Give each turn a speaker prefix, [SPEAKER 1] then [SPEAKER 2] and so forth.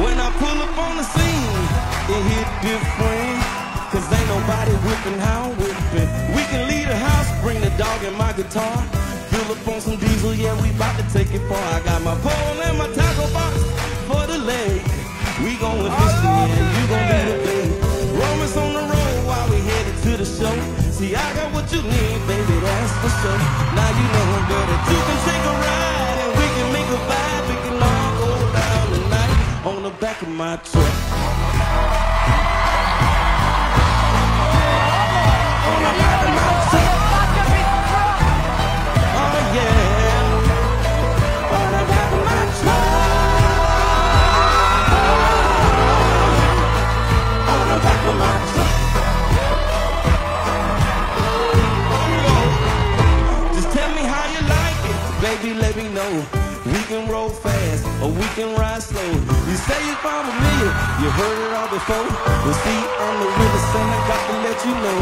[SPEAKER 1] When I pull up on the scene, it hit different. Cause ain't nobody whipping how I'm whipping. We can leave the house, bring the dog and my guitar. Fill up on some diesel, yeah, we bout to take it far. I got my pole and my tackle box for the leg. We gon' fishing, yeah, you gon' be the bait. Romance on the road while we headed to the show. See, I got what you need, baby, that's for sure. Now you know, girl, that you can take a ride and we can make a vibe. We can all go down tonight on the back of my truck. On the back of my truck. Oh yeah. On the back of my truck. On the back of my truck. Just tell me how you like it, baby, let me know. We can roll fast or we can ride slow. You say you're familiar, you heard it all before. But see, I'm the realest and I got to let you know.